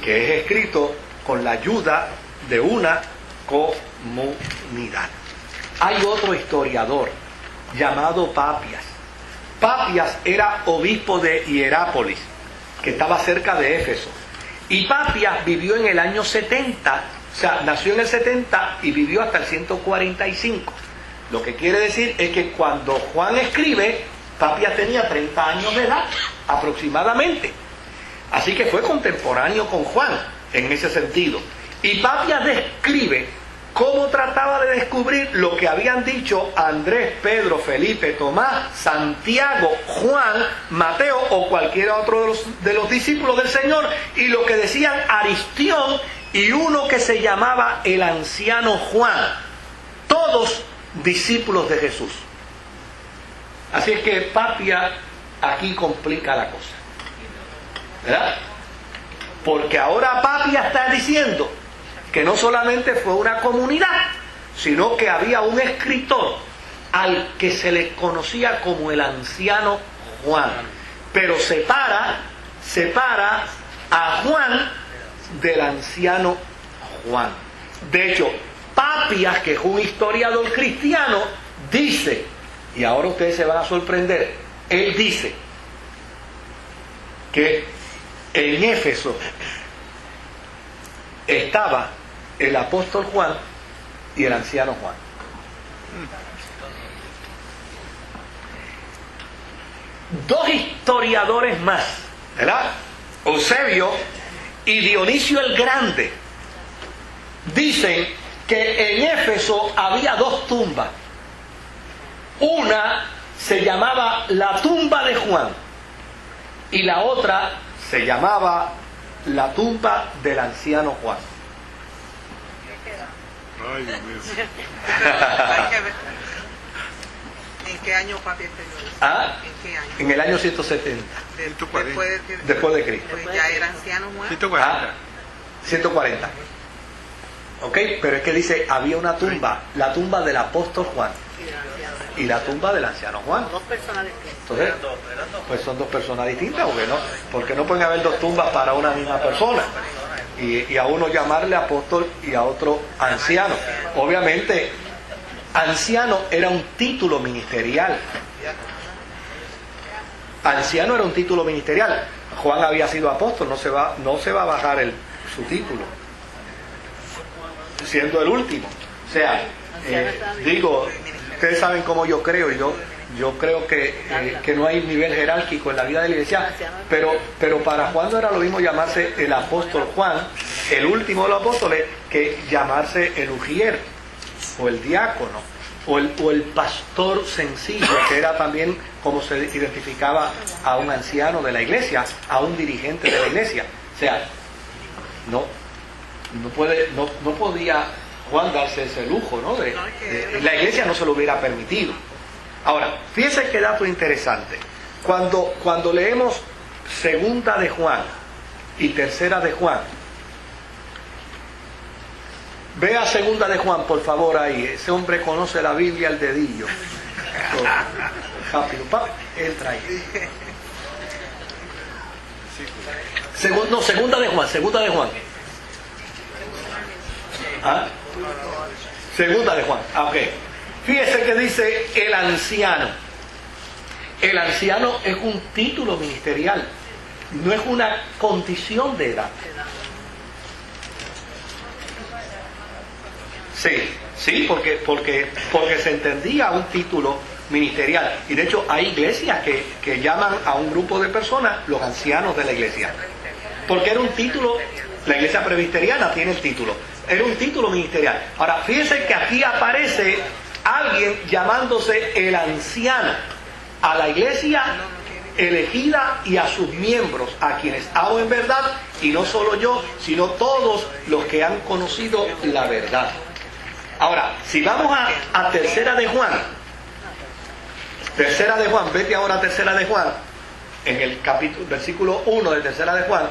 que es escrito con la ayuda de una comunidad. Hay otro historiador llamado Papias. Papias era obispo de Hierápolis, que estaba cerca de Éfeso. Y Papias vivió en el año 70, o sea, nació en el 70 y vivió hasta el 145. Lo que quiere decir es que cuando Juan escribe, Papias tenía 30 años de edad, aproximadamente. Así que fue contemporáneo con Juan, en ese sentido. Y Papias describe cómo trataba de descubrir lo que habían dicho Andrés, Pedro, Felipe, Tomás, Santiago, Juan, Mateo o cualquiera otro de los discípulos del Señor, y lo que decían Aristión y uno que se llamaba el anciano Juan, todos discípulos de Jesús. Así es que Papias aquí complica la cosa, ¿verdad? Porque ahora Papias está diciendo que no solamente fue una comunidad, sino que había un escritor al que se le conocía como el anciano Juan. Pero separa a Juan del anciano Juan. De hecho, Papias, que es un historiador cristiano, dice, y ahora ustedes se van a sorprender, él dice que en Éfeso estaba el apóstol Juan y el anciano Juan. Dos historiadores más, ¿verdad? Eusebio y Dionisio el Grande dicen que en Éfeso había dos tumbas. Una se llamaba la tumba de Juan y la otra se llamaba la tumba del anciano Juan. Ay, Dios mío. Hay que ver. ¿En qué año Papias escribió eso? ¿Ah? ¿En qué año? En el año 170, después de Cristo. Pues ya era anciano Juan. 140. 140. ¿Ok? Pero es que dice, había una tumba, la tumba del apóstol Juan y la tumba del anciano Juan. Dos personas distintas. Entonces, pues son dos personas distintas, porque no pueden haber dos tumbas para una misma persona. Y a uno llamarle apóstol y a otro anciano. Obviamente, anciano era un título ministerial. Anciano era un título ministerial. Juan había sido apóstol, no se va a bajar su título, siendo el último. O sea, digo, ustedes saben cómo yo creo, yo creo que no hay nivel jerárquico en la vida de la iglesia, pero para Juan no era lo mismo llamarse el apóstol Juan, el último de los apóstoles, que llamarse el ujier, o el diácono, o el pastor sencillo, que era también como se identificaba a un anciano de la iglesia, a un dirigente de la iglesia. O sea, no podía Juan darse ese lujo, ¿no? La iglesia no se lo hubiera permitido. Ahora, fíjense qué dato interesante. Cuando leemos segunda de Juan y tercera de Juan, vea segunda de Juan, por favor, ahí. Ese hombre conoce la Biblia al dedillo. Rápido, entra ahí. Segunda de Juan. ¿Ah? Segunda de Juan. Ok. Fíjese que dice el anciano. El anciano es un título ministerial, no es una condición de edad. Sí, porque se entendía un título ministerial. Y de hecho hay iglesias que llaman a un grupo de personas los ancianos de la iglesia. Porque era un título, la iglesia presbiteriana tiene el título, era un título ministerial. Ahora, fíjense que aquí aparece alguien llamándose el anciano a la iglesia elegida y a sus miembros, a quienes amo en verdad, y no solo yo, sino todos los que han conocido la verdad. Ahora, si vamos a tercera de Juan, vete ahora a tercera de Juan, en el versículo 1 de tercera de Juan,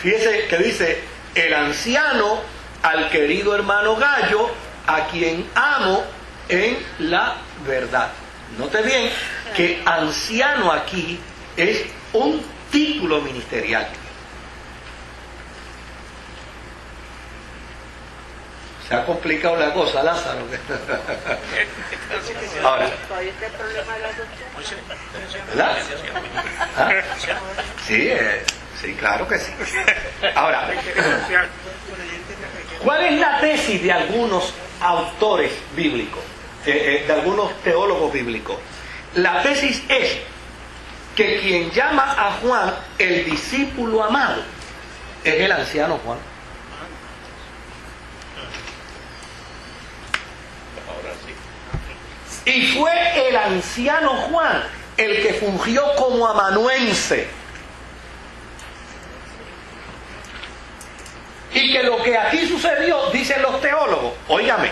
fíjese que dice, el anciano al querido hermano Gallo, a quien amo en la verdad. Note bien que anciano aquí es un título ministerial. Se ha complicado la cosa, Lázaro. Ahora, Todavía está el problema de la adopción. ¿verdad? ¿Ah? Sí, sí, claro que sí. Ahora, ¿cuál es la tesis de algunos autores bíblicos, de algunos teólogos bíblicos? La tesis es que quien llama a Juan el discípulo amado es el anciano Juan. Y fue el anciano Juan el que fungió como amanuense. Y que lo que aquí sucedió, dicen los teólogos, óigame,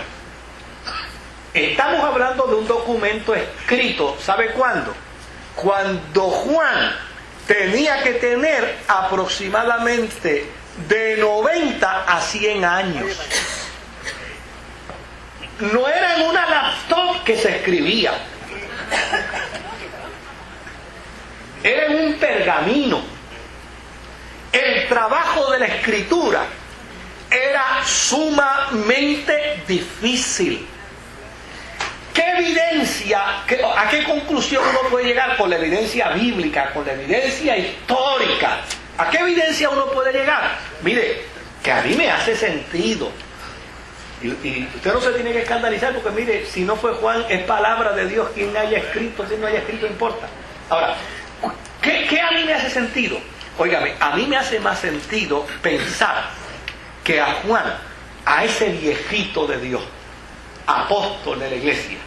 estamos hablando de un documento escrito, ¿sabe cuándo? Cuando Juan tenía que tener aproximadamente de 90 a 100 años. No era en una laptop que se escribía, era en un pergamino. El trabajo de la escritura era sumamente difícil. ¿Qué evidencia, a qué conclusión uno puede llegar con la evidencia bíblica, con la evidencia histórica? ¿A qué evidencia uno puede llegar? Mire, que a mí me hace sentido. Y usted no se tiene que escandalizar porque mire, si no fue Juan, es palabra de Dios. Quien haya escrito, si no haya escrito, no importa. Ahora, ¿qué a mí me hace sentido? Óigame, a mí me hace más sentido pensar que a Juan, a ese viejito de Dios, apóstol de la iglesia,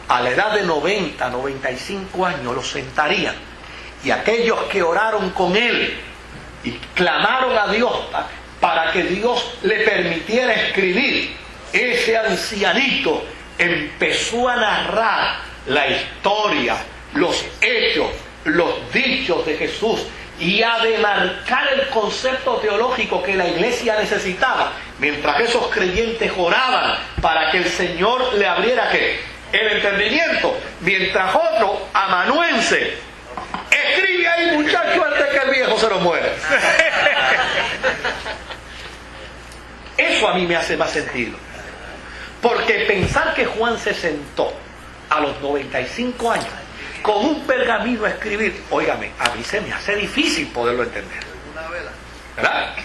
a la edad de 90, 95 años, lo sentarían. Y aquellos que oraron con él y clamaron a Dios para que Dios le permitiera escribir, ese ancianito empezó a narrar la historia, los hechos, los dichos de Jesús y a demarcar el concepto teológico que la iglesia necesitaba, mientras esos creyentes oraban para que el Señor le abriera ¿qué? El entendimiento, mientras otro amanuense escribe ahí, muchacho, antes que el viejo se lo muera. Eso a mí me hace más sentido. Porque pensar que Juan se sentó a los 95 años con un pergamino a escribir, óigame, a mí se me hace difícil poderlo entender. ¿Verdad?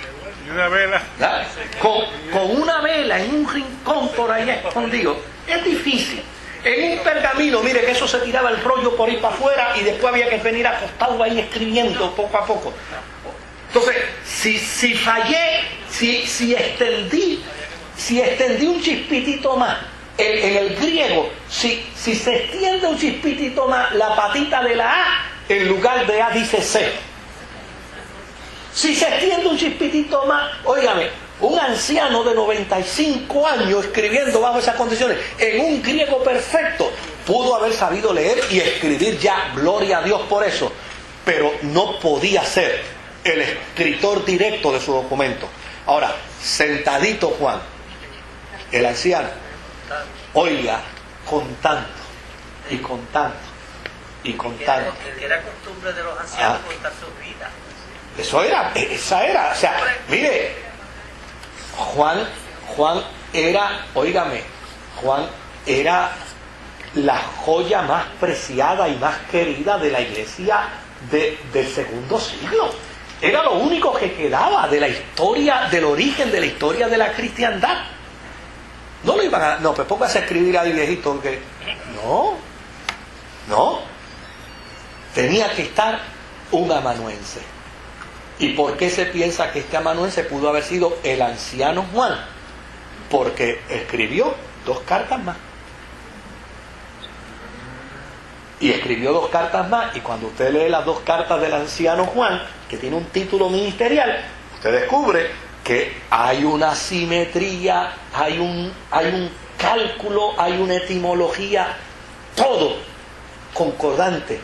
Una vela. ¿Verdad? Con una vela en un rincón por ahí escondido, es difícil. En un pergamino, mire que eso se tiraba el rollo por ahí para afuera y después había que venir acostado ahí escribiendo poco a poco. Entonces, si fallé, si extendí un chispitito más en el griego, si se extiende un chispitito más la patita de la A, en lugar de A dice C. Si se extiende un chispitito más, óigame, un anciano de 95 años escribiendo bajo esas condiciones, en un griego perfecto, pudo haber sabido leer y escribir ya, gloria a Dios por eso, pero no podía ser el escritor directo de su documento. Ahora, sentadito Juan, el anciano, oiga, contando y contando y contando. Que era costumbre de los ancianos contar sus vidas. Esa era, o sea, mire, Juan era, óigame, Juan era la joya más preciada y más querida de la iglesia del segundo siglo. Era lo único que quedaba de la historia, del origen de la historia de la cristiandad. No lo iban a... No, pues póngase a escribir ahí, viejito, porque... No. Tenía que estar un amanuense. ¿Y por qué se piensa que este amanuense pudo haber sido el anciano Juan? Porque escribió 2 cartas más. Y escribió 2 cartas más, y cuando usted lee las 2 cartas del anciano Juan, que tiene un título ministerial, usted descubre que hay una simetría, hay un cálculo, hay una etimología, todo concordante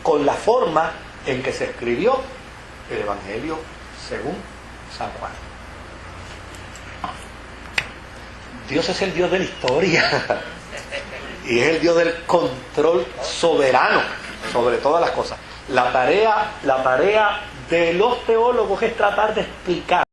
con la forma en que se escribió el Evangelio según San Juan. Dios es el Dios de la historia y es el Dios del control soberano sobre todas las cosas. La tarea de los teólogos es tratar de explicar